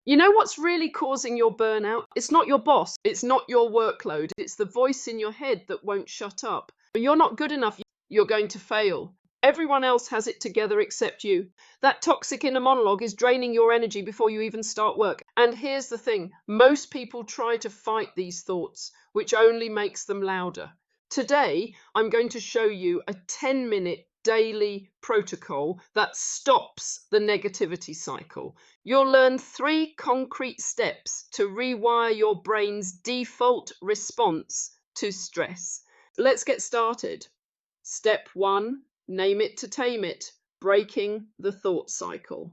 You know what's really causing your burnout? It's not your boss, it's not your workload, it's the voice in your head that won't shut up. You're not good enough, you're going to fail. Everyone else has it together except you. That toxic inner monologue is draining your energy before you even start work. And here's the thing, most people try to fight these thoughts, which only makes them louder. Today, I'm going to show you a 10-minute daily protocol that stops the negativity cycle. You'll learn 3 concrete steps to rewire your brain's default response to stress. Let's get started. Step 1, name it to tame it, breaking the thought cycle.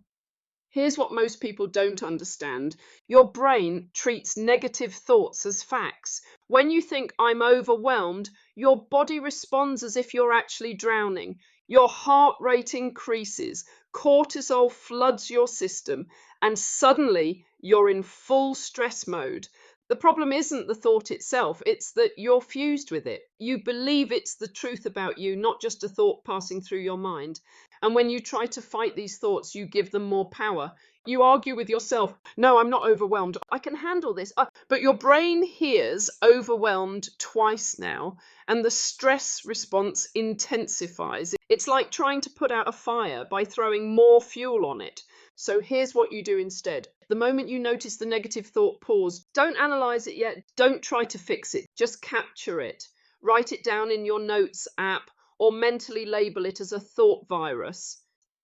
Here's what most people don't understand. Your brain treats negative thoughts as facts. When you think I'm overwhelmed, your body responds as if you're actually drowning. Your heart rate increases, cortisol floods your system, and suddenly you're in full stress mode. The problem isn't the thought itself, it's that you're fused with it. You believe it's the truth about you, not just a thought passing through your mind. And when you try to fight these thoughts, you give them more power. You argue with yourself, no, I'm not overwhelmed, I can handle this. But your brain hears overwhelmed twice now, and the stress response intensifies. It's like trying to put out a fire by throwing more fuel on it. So here's what you do instead. The moment you notice the negative thought, pause. Don't analyze it yet. Don't try to fix it. Just capture it. Write it down in your notes app or mentally label it as a thought virus.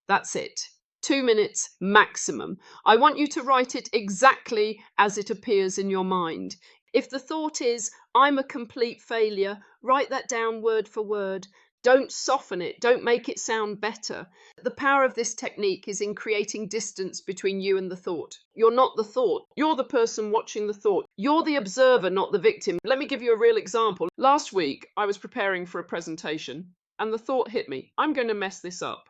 That's it. 2 minutes maximum. I want you to write it exactly as it appears in your mind. If the thought is, I'm a complete failure, write that down word for word. Don't soften it. Don't make it sound better. The power of this technique is in creating distance between you and the thought. You're not the thought. You're the person watching the thought. You're the observer, not the victim. Let me give you a real example. Last week, I was preparing for a presentation, and the thought hit me. I'm going to mess this up.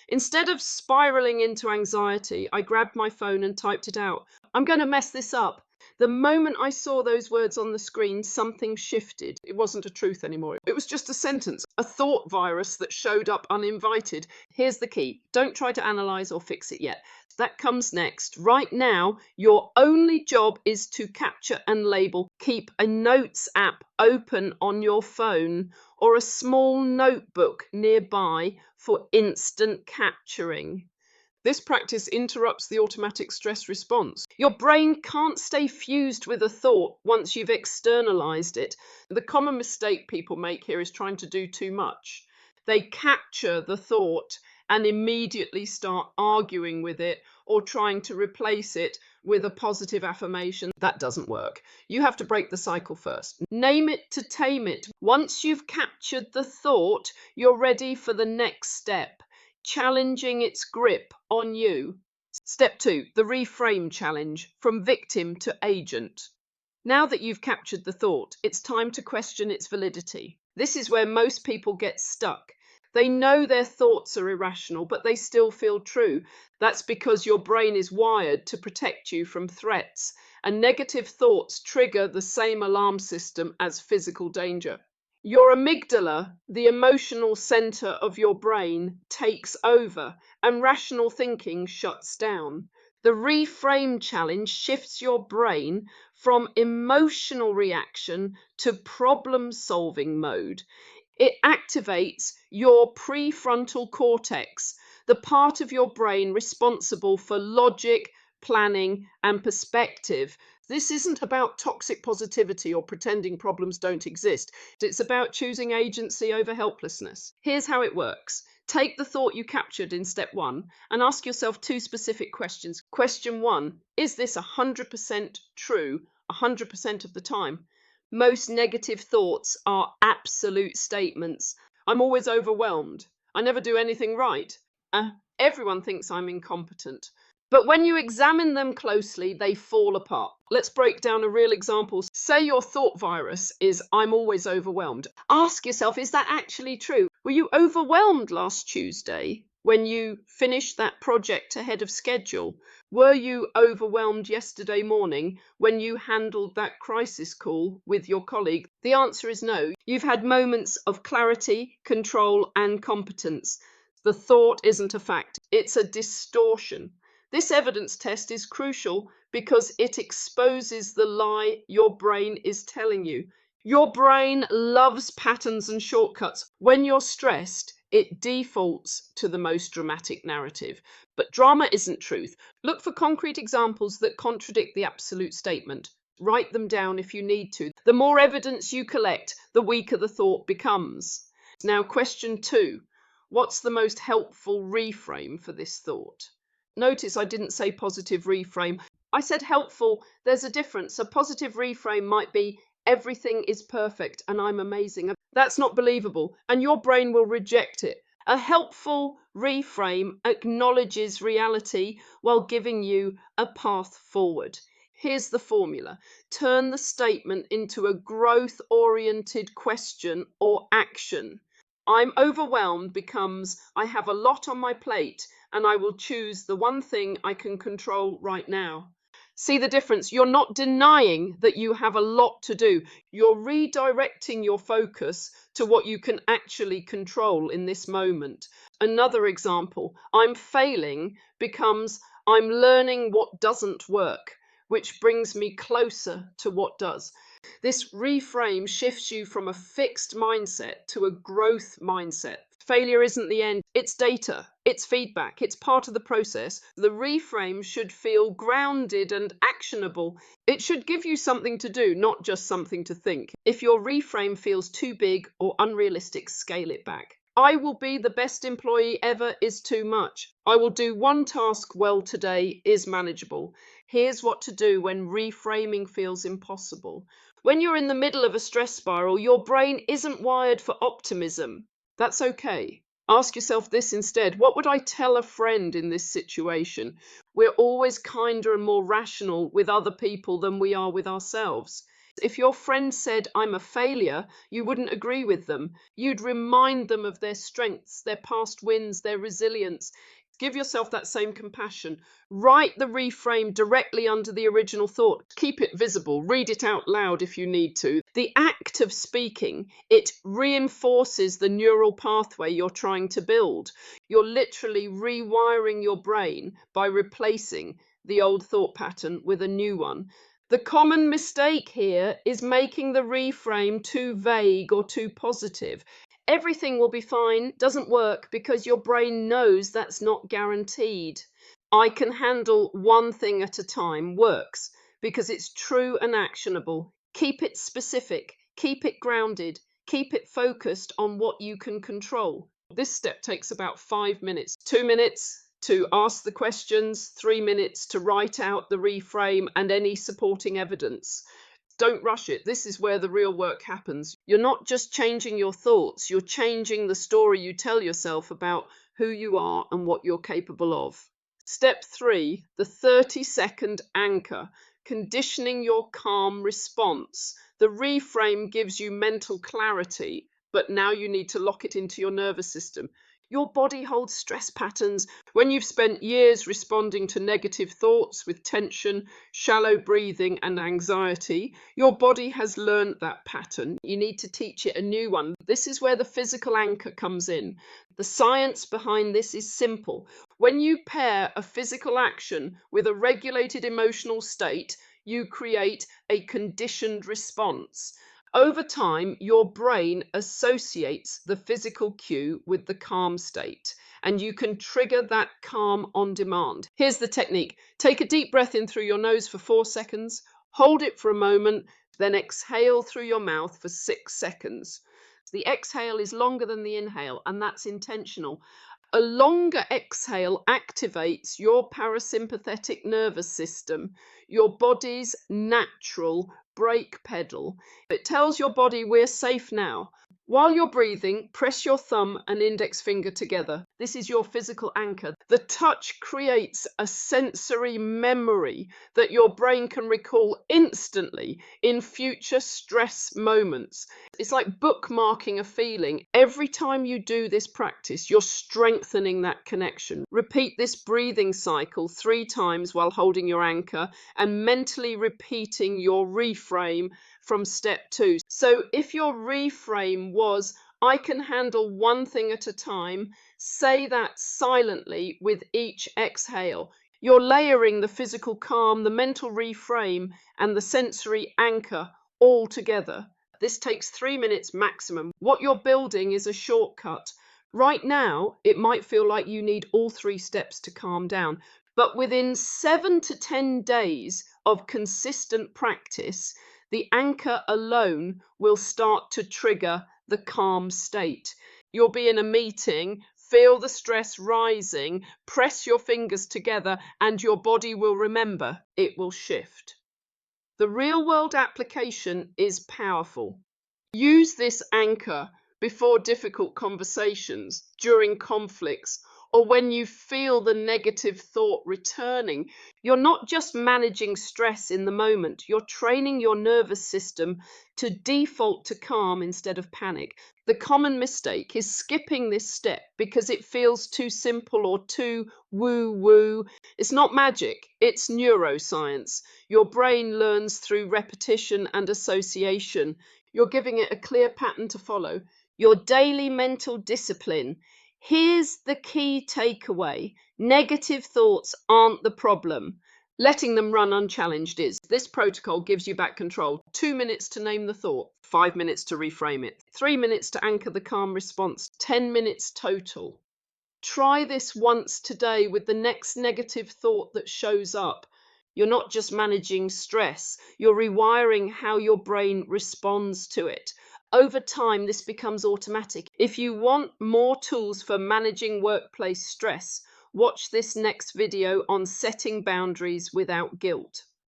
Instead of spiraling into anxiety, I grabbed my phone and typed it out. I'm going to mess this up. The moment I saw those words on the screen, something shifted. It wasn't a truth anymore. It was just a sentence, a thought virus that showed up uninvited. Here's the key. Don't try to analyze or fix it yet. That comes next. Right now, your only job is to capture and label. Keep a notes app open on your phone or a small notebook nearby for instant capturing. This practice interrupts the automatic stress response. Your brain can't stay fused with a thought once you've externalized it. The common mistake people make here is trying to do too much. They capture the thought and immediately start arguing with it or trying to replace it with a positive affirmation. That doesn't work. You have to break the cycle first. Name it to tame it. Once you've captured the thought, you're ready for the next step. Challenging its grip on you. Step 2, the reframe challenge, from victim to agent. Now that you've captured the thought, it's time to question its validity. This is where most people get stuck. They know their thoughts are irrational, but they still feel true. That's because your brain is wired to protect you from threats, and negative thoughts trigger the same alarm system as physical danger. Your amygdala, the emotional center of your brain, takes over and rational thinking shuts down. The reframe challenge shifts your brain from emotional reaction to problem-solving mode. It activates your prefrontal cortex, the part of your brain responsible for logic, planning, and perspective. This isn't about toxic positivity or pretending problems don't exist. It's about choosing agency over helplessness. Here's how it works. Take the thought you captured in step 1 and ask yourself 2 specific questions. Question 1, is this 100% true 100% of the time? Most negative thoughts are absolute statements. I'm always overwhelmed. I never do anything right. Everyone thinks I'm incompetent. But when you examine them closely, they fall apart. Let's break down a real example. Say your thought virus is, I'm always overwhelmed. Ask yourself, is that actually true? Were you overwhelmed last Tuesday when you finished that project ahead of schedule? Were you overwhelmed yesterday morning when you handled that crisis call with your colleague? The answer is no. You've had moments of clarity, control, and competence. The thought isn't a fact. It's a distortion. This evidence test is crucial because it exposes the lie your brain is telling you. Your brain loves patterns and shortcuts. When you're stressed, it defaults to the most dramatic narrative. But drama isn't truth. Look for concrete examples that contradict the absolute statement. Write them down if you need to. The more evidence you collect, the weaker the thought becomes. Now, question 2. What's the most helpful reframe for this thought? Notice I didn't say positive reframe. I said helpful. There's a difference. A positive reframe might be everything is perfect and I'm amazing. That's not believable, and your brain will reject it. A helpful reframe acknowledges reality while giving you a path forward. Here's the formula. Turn the statement into a growth-oriented question or action. I'm overwhelmed becomes I have a lot on my plate and I will choose the one thing I can control right now. See the difference? You're not denying that you have a lot to do. You're redirecting your focus to what you can actually control in this moment. Another example, I'm failing becomes I'm learning what doesn't work, which brings me closer to what does. This reframe shifts you from a fixed mindset to a growth mindset. Failure isn't the end, it's data, it's feedback, it's part of the process. The reframe should feel grounded and actionable. It should give you something to do, not just something to think. If your reframe feels too big or unrealistic, scale it back. I will be the best employee ever is too much. I will do one task well today is manageable. Here's what to do when reframing feels impossible. When you're in the middle of a stress spiral, your brain isn't wired for optimism. That's okay. Ask yourself this instead. What would I tell a friend in this situation? We're always kinder and more rational with other people than we are with ourselves. If your friend said, I'm a failure, you wouldn't agree with them. You'd remind them of their strengths, their past wins, their resilience. Give yourself that same compassion. Write the reframe directly under the original thought. Keep it visible. Read it out loud if you need to. The act of speaking, it reinforces the neural pathway you're trying to build. You're literally rewiring your brain by replacing the old thought pattern with a new one. The common mistake here is making the reframe too vague or too positive. Everything will be fine doesn't work because your brain knows that's not guaranteed. I can handle one thing at a time works because it's true and actionable. Keep it specific, keep it grounded, keep it focused on what you can control. This step takes about 5 minutes, 2 minutes to ask the questions, 3 minutes to write out the reframe and any supporting evidence. Don't rush it. This is where the real work happens. You're not just changing your thoughts, you're changing the story you tell yourself about who you are and what you're capable of. Step 3, the 30-second anchor, conditioning your calm response. The reframe gives you mental clarity, but now you need to lock it into your nervous system. Your body holds stress patterns. When you've spent years responding to negative thoughts with tension, shallow breathing, and anxiety, your body has learned that pattern. You need to teach it a new one. This is where the physical anchor comes in. The science behind this is simple. When you pair a physical action with a regulated emotional state, you create a conditioned response. Over time, your brain associates the physical cue with the calm state, and you can trigger that calm on demand. Here's the technique. Take a deep breath in through your nose for 4 seconds, hold it for a moment, then exhale through your mouth for 6 seconds. The exhale is longer than the inhale, and that's intentional. A longer exhale activates your parasympathetic nervous system, your body's natural brake pedal. It tells your body we're safe now. While you're breathing, press your thumb and index finger together. This is your physical anchor. The touch creates a sensory memory that your brain can recall instantly in future stress moments. It's like bookmarking a feeling. Every time you do this practice, you're strengthening that connection. Repeat this breathing cycle 3 times while holding your anchor and mentally repeating your reframe from step 2. So if your reframe was, I can handle one thing at a time, say that silently with each exhale. You're layering the physical calm, the mental reframe, and the sensory anchor all together. This takes 3 minutes maximum. What you're building is a shortcut. Right now, it might feel like you need all 3 steps to calm down, but within 7 to 10 days of consistent practice, the anchor alone will start to trigger the calm state. You'll be in a meeting, feel the stress rising, press your fingers together, and your body will remember. It will shift. The real-world application is powerful. Use this anchor before difficult conversations, during conflicts, or when you feel the negative thought returning. You're not just managing stress in the moment, you're training your nervous system to default to calm instead of panic. The common mistake is skipping this step because it feels too simple or too woo-woo. It's not magic, it's neuroscience. Your brain learns through repetition and association. You're giving it a clear pattern to follow. Your daily mental discipline. Here's the key takeaway. Negative thoughts aren't the problem. Letting them run unchallenged is. This protocol gives you back control. 2 minutes to name the thought, 5 minutes to reframe it, 3 minutes to anchor the calm response, 10 minutes total. Try this once today with the next negative thought that shows up. You're not just managing stress, you're rewiring how your brain responds to it. Over time, this becomes automatic. If you want more tools for managing workplace stress, watch this next video on setting boundaries without guilt.